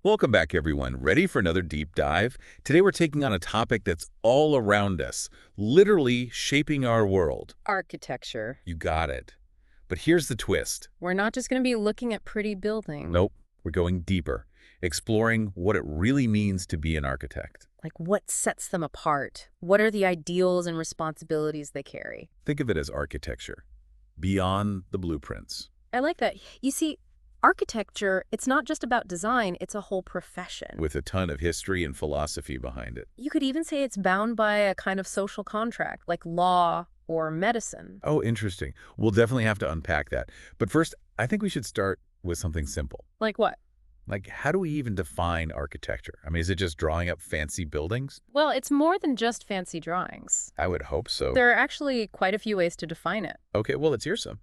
Welcome back, everyone. Ready for another deep dive? Today we're taking on a topic that's all around us, literally shaping our world. Architecture. You got it. But here's the twist. We're not just going to be looking at pretty buildings. Nope, we're going deeper, exploring what it really means to be an architect. Like what sets them apart? What are the ideals and responsibilities they carry? Think of it as architecture, beyond the blueprints. I like that. You see, architecture, it's not just about design, it's a whole profession. With a ton of history and philosophy behind it. You could even say it's bound by a kind of social contract, like law or medicine. Oh, interesting. We'll definitely have to unpack that. But first, I think we should start with something simple. Like what? Like, how do we even define architecture? I mean, is it just drawing up fancy buildings? Well, it's more than just fancy drawings. I would hope so. There are actually quite a few ways to define it. Okay, well, let's hear some.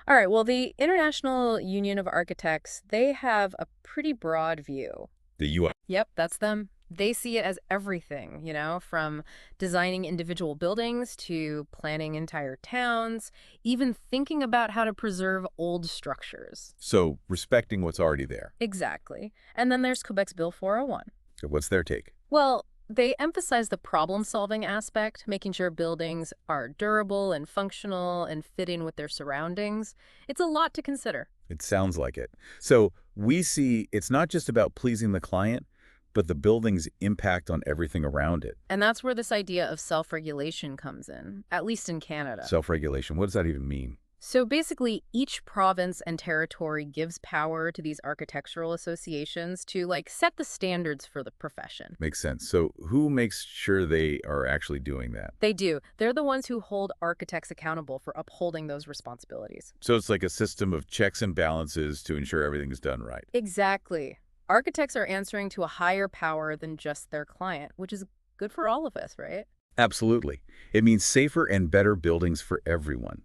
All right, well, the International Union of Architects, they have a pretty broad view. The UI. Yep, that's them. They see it as everything, from designing individual buildings to planning entire towns, even thinking about how to preserve old structures. So, respecting what's already there. Exactly. And then there's Quebec's Bill 401. So what's their take? Well, they emphasize the problem-solving aspect, making sure buildings are durable and functional and fit in with their surroundings. It's a lot to consider. It sounds like it. So, we see it's not just about pleasing the client, but the building's impact on everything around it. And that's where this idea of self-regulation comes in, at least in Canada. Self-regulation, what does that even mean? So basically, each province and territory gives power to these architectural associations to, set the standards for the profession. Makes sense. So, who makes sure they are actually doing that? They do. They're the ones who hold architects accountable for upholding those responsibilities. So, it's like a system of checks and balances to ensure everything's done right. Exactly. Architects are answering to a higher power than just their client, which is good for all of us, right? Absolutely. It means safer and better buildings for everyone.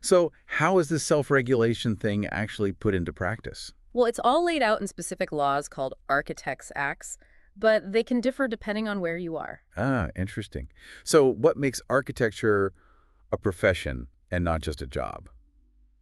So how is this self-regulation thing actually put into practice? Well, it's all laid out in specific laws called Architects' Acts, but they can differ depending on where you are. Ah, interesting. So what makes architecture a profession and not just a job?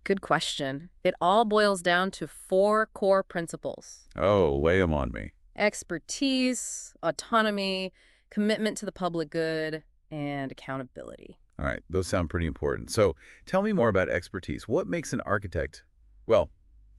Good question. It all boils down to 4 core principles: Oh, lay them on me. expertise, autonomy, commitment to the public good, and accountability. All right, those sound pretty important. So tell me more about expertise. What makes an architect, well,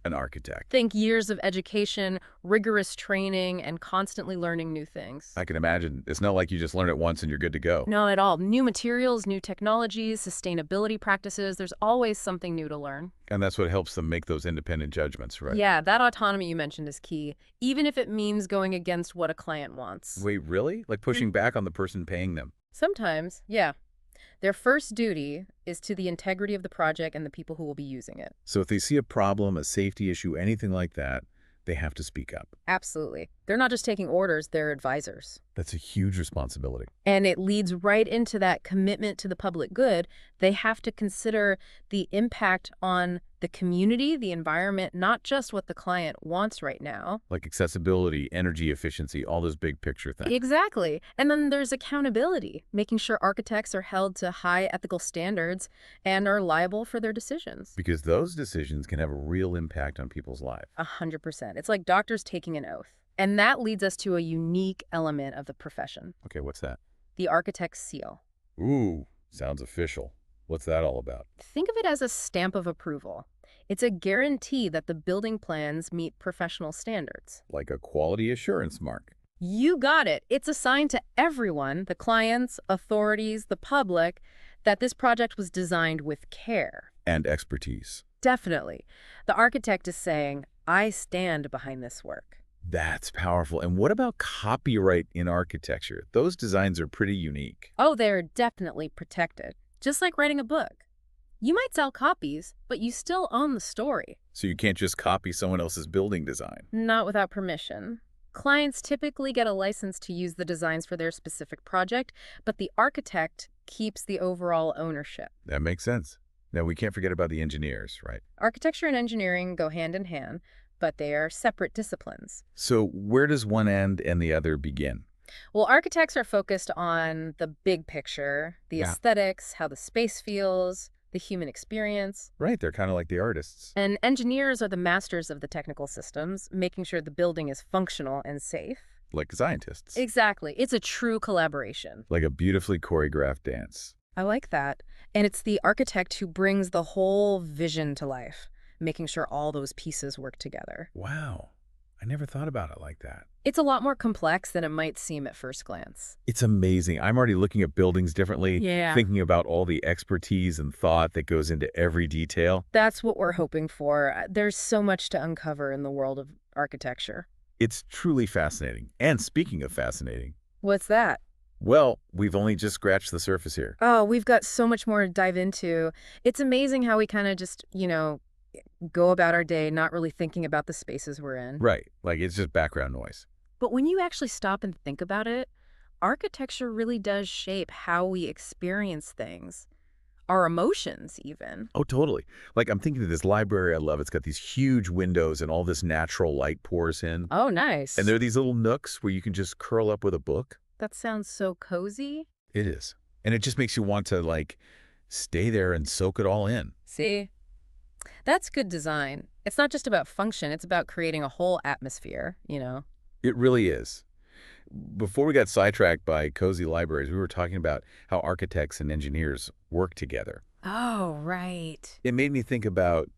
an architect? Think years of education, rigorous training, and constantly learning new things. I can imagine. It's not like you just learn it once and you're good to go. Not at all. New materials, new technologies, sustainability practices, there's always something new to learn. And that's what helps them make those independent judgments, right? Yeah, that autonomy you mentioned is key, even if it means going against what a client wants. Wait, really? Like pushing back on the person paying them? Sometimes, yeah. Their first duty is to the integrity of the project and the people who will be using it. So if they see a problem, a safety issue, anything like that, they have to speak up. Absolutely. They're not just taking orders, they're advisors. That's a huge responsibility. And it leads right into that commitment to the public good. They have to consider the impact on the community, the environment, not just what the client wants right now. Like accessibility, energy efficiency, all those big picture things. Exactly. And then there's accountability, making sure architects are held to high ethical standards and are liable for their decisions. Because those decisions can have a real impact on people's lives. 100%. It's like doctors taking an oath. And that leads us to a unique element of the profession, Okay, what's that? the architect's seal. Ooh, sounds official. What's that all about? Think of it as a stamp of approval. It's a guarantee that the building plans meet professional standards. Like a quality assurance mark. You got it. It's a sign to everyone, the clients, authorities, the public, that this project was designed with care. And expertise. Definitely. The architect is saying, I stand behind this work. That's powerful. And what about copyright in architecture? Those designs are pretty unique. Oh, they're definitely protected. Just like writing a book. You might sell copies, but you still own the story. So you can't just copy someone else's building design. Not without permission. Clients typically get a license to use the designs for their specific project, but the architect keeps the overall ownership. That makes sense. Now, we can't forget about the engineers, right? Architecture and engineering go hand in hand, but they are separate disciplines. So where does one end and the other begin? Well, architects are focused on the big picture, the Yeah. aesthetics, how the space feels, the human experience. Right, they're kind of like the artists, And engineers are the masters of the technical systems, making sure the building is functional and safe. like scientists, Exactly. It's a true collaboration. like a beautifully choreographed dance. I like that. And it's the architect who brings the whole vision to life, making sure all those pieces work together. Wow, I never thought about it like that. It's a lot more complex than it might seem at first glance. It's amazing. I'm already looking at buildings differently, Yeah. thinking about all the expertise and thought that goes into every detail. That's what we're hoping for. There's so much to uncover in the world of architecture. It's truly fascinating. And speaking of fascinating, What's that? well, we've only just scratched the surface here. Oh, we've got so much more to dive into. It's amazing how we kind of just, go about our day not really thinking about the spaces we're in. Right, like it's just background noise. But when you actually stop and think about it, architecture really does shape how we experience things, our emotions even. Oh, totally. Like I'm thinking of this library I love. It's got these huge windows and all this natural light pours in. Oh, nice. And there are these little nooks where you can just curl up with a book. That sounds so cozy. It is. And it just makes you want to like stay there and soak it all in. See? That's good design. It's not just about function, it's about creating a whole atmosphere. It really is. Before we got sidetracked by cozy libraries, we were talking about how architects and engineers work together. Oh, right. It made me think about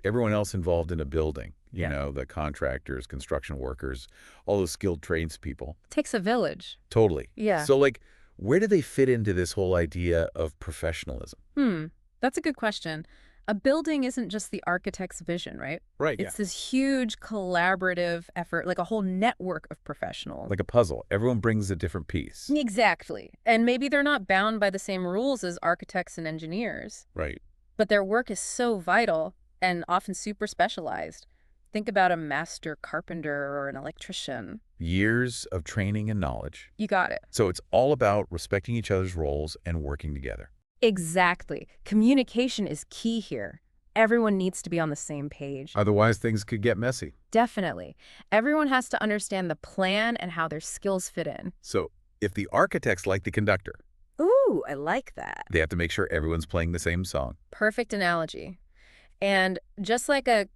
everyone else involved in a building, Yeah. the contractors, construction workers, all those skilled tradespeople. Takes a village. Totally. Yeah. So, like, where do they fit into this whole idea of professionalism? That's a good question. A building isn't just the architect's vision, right? Right, It's this huge collaborative effort, like a whole network of professionals. like a puzzle. Everyone brings a different piece. Exactly. And maybe they're not bound by the same rules as architects and engineers, Right. but their work is so vital and often super specialized. Think about a master carpenter or an electrician. Years of training and knowledge. You got it. So it's all about respecting each other's roles and working together. Exactly. Communication is key here. Everyone needs to be on the same page. Otherwise, things could get messy. Definitely. Everyone has to understand the plan and how their skills fit in. So if the architect's like the conductor, Ooh, I like that. they have to make sure everyone's playing the same song. Perfect analogy. And just like a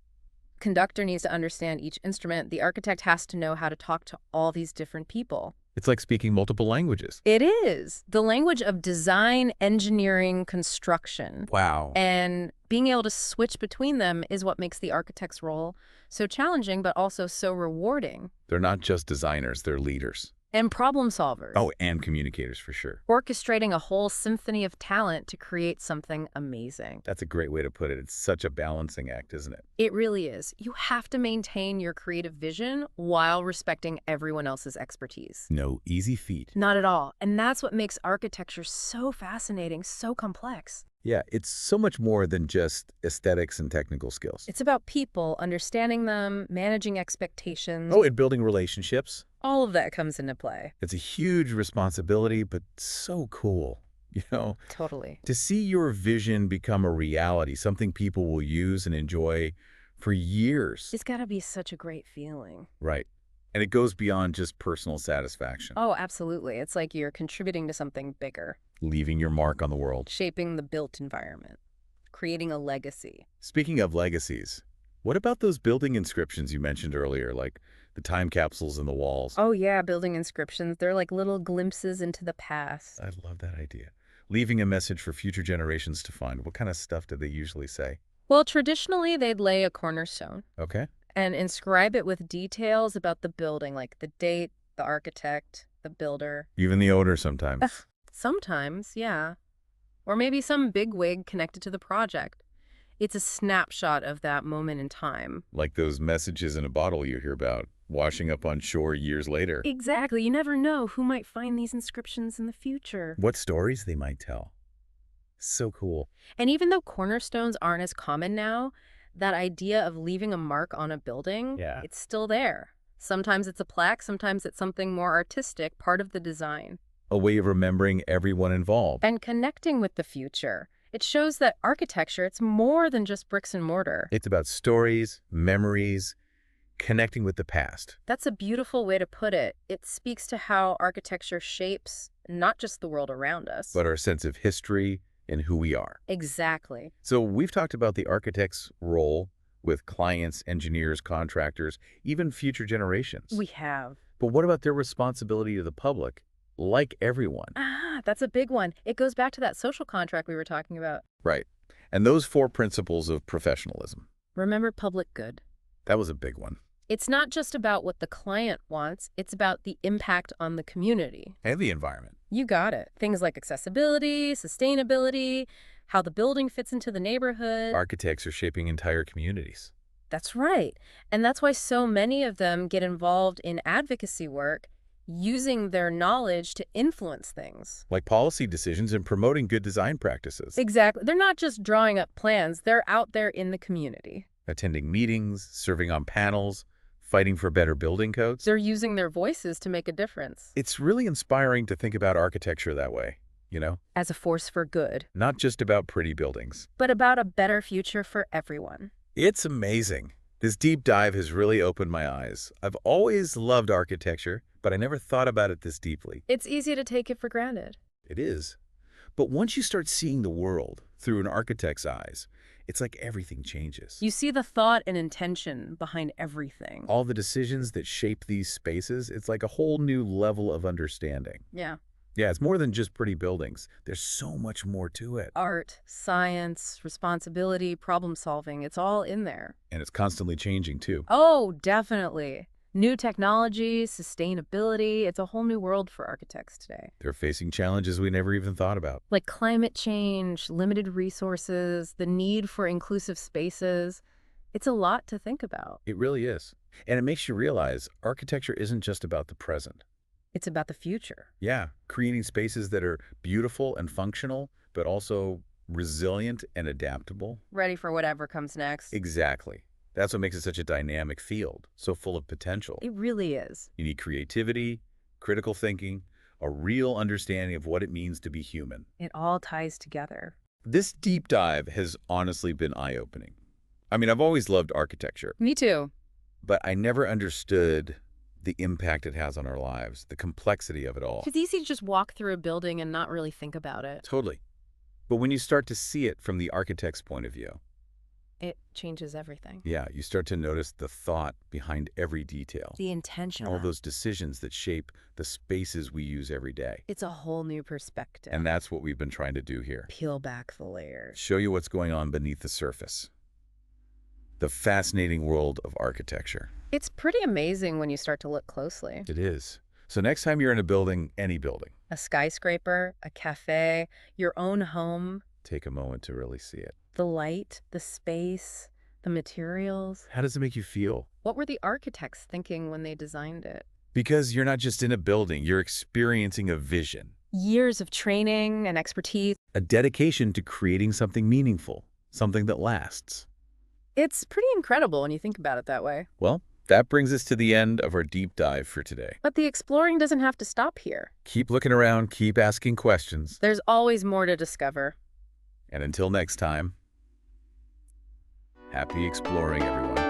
conductor needs to understand each instrument, the architect has to know how to talk to all these different people. It's like speaking multiple languages. It is the language of design, engineering, construction. Wow. And being able to switch between them is what makes the architect's role so challenging, but also so rewarding. They're not just designers, they're leaders. And problem solvers. Oh, and communicators for sure. Orchestrating a whole symphony of talent to create something amazing. That's a great way to put it. It's such a balancing act, isn't it? It really is. You have to maintain your creative vision while respecting everyone else's expertise. No easy feat. Not at all. And that's what makes architecture so fascinating, so complex. Yeah, it's so much more than just aesthetics and technical skills. It's about people, understanding them, managing expectations. Oh, and building relationships. All of that comes into play. It's a huge responsibility, but so cool. Totally. To see your vision become a reality, something people will use and enjoy for years. It's got to be such a great feeling. Right. And it goes beyond just personal satisfaction, Oh, absolutely. It's like you're contributing to something bigger, leaving your mark on the world. shaping the built environment, creating a legacy. Speaking of legacies, what about those building inscriptions you mentioned earlier, like the time capsules in the walls? Oh, yeah, building inscriptions. They're like little glimpses into the past. I love that idea. Leaving a message for future generations to find. What kind of stuff do they usually say? Well, traditionally, they'd lay a cornerstone Okay. and inscribe it with details about the building, like the date, the architect, the builder. Even the owner sometimes. Sometimes, yeah. Or maybe some bigwig connected to the project. It's a snapshot of that moment in time. Like those messages in a bottle you hear about, washing up on shore years later. Exactly. You never know who might find these inscriptions in the future. What stories they might tell. So cool. And even though cornerstones aren't as common now, that idea of leaving a mark on a building, Yeah. it's still there. Sometimes it's a plaque, sometimes it's something more artistic, part of the design. A way of remembering everyone involved. And connecting with the future. It shows that architecture, it's more than just bricks and mortar. It's about stories, memories, connecting with the past. That's a beautiful way to put it. It speaks to how architecture shapes not just the world around us. But our sense of history in who we are. Exactly. So we've talked about the architect's role with clients, engineers, contractors, even future generations. We have. But what about their responsibility to the public, like everyone? That's a big one. It goes back to that social contract we were talking about. Right. And those 4 principles of professionalism. Remember public good. That was a big one. It's not just about what the client wants, it's about the impact on the community. And the environment. You got it. Things like accessibility, sustainability, how the building fits into the neighborhood. Architects are shaping entire communities. That's right. And that's why so many of them get involved in advocacy work, using their knowledge to influence things. Like policy decisions and promoting good design practices. Exactly. They're not just drawing up plans, they're out there in the community. Attending meetings, serving on panels, fighting for better building codes. They're using their voices to make a difference. It's really inspiring to think about architecture that way, you know? As a force for good, Not just about pretty buildings. but about a better future for everyone. It's amazing. This deep dive has really opened my eyes. I've always loved architecture, but I never thought about it this deeply. It's easy to take it for granted. It is. But once you start seeing the world through an architect's eyes, it's like everything changes. You see the thought and intention behind everything. All the decisions that shape these spaces, it's like a whole new level of understanding. Yeah. Yeah, it's more than just pretty buildings. There's so much more to it. Art, science, responsibility, problem solving, it's all in there. And it's constantly changing, too. Oh, definitely. New technology, sustainability, it's a whole new world for architects today. They're facing challenges we never even thought about. Like climate change, limited resources, the need for inclusive spaces. It's a lot to think about. It really is. And it makes you realize architecture isn't just about the present. It's about the future. Yeah, creating spaces that are beautiful and functional, but also resilient and adaptable. Ready for whatever comes next. Exactly. That's what makes it such a dynamic field, so full of potential. It really is. You need creativity, critical thinking, a real understanding of what it means to be human. It all ties together. This deep dive has honestly been eye-opening. I mean, I've always loved architecture, Me too. but I never understood the impact it has on our lives, the complexity of it all. It's easy to just walk through a building and not really think about it. Totally. But when you start to see it from the architect's point of view, It changes everything. yeah, you start to notice the thought behind every detail. The intention. All those decisions that shape the spaces we use every day. It's a whole new perspective. And that's what we've been trying to do here. Peel back the layers. Show you what's going on beneath the surface. The fascinating world of architecture. It's pretty amazing when you start to look closely. It is. So next time you're in a building, any building, A skyscraper, a cafe, your own home, take a moment to really see it. the light, the space, the materials. How does it make you feel? What were the architects thinking when they designed it? Because you're not just in a building, you're experiencing a vision. Years of training and expertise. A dedication to creating something meaningful, something that lasts. It's pretty incredible when you think about it that way. Well, that brings us to the end of our deep dive for today. But the exploring doesn't have to stop here. Keep looking around, keep asking questions. There's always more to discover. And until next time, happy exploring, everyone.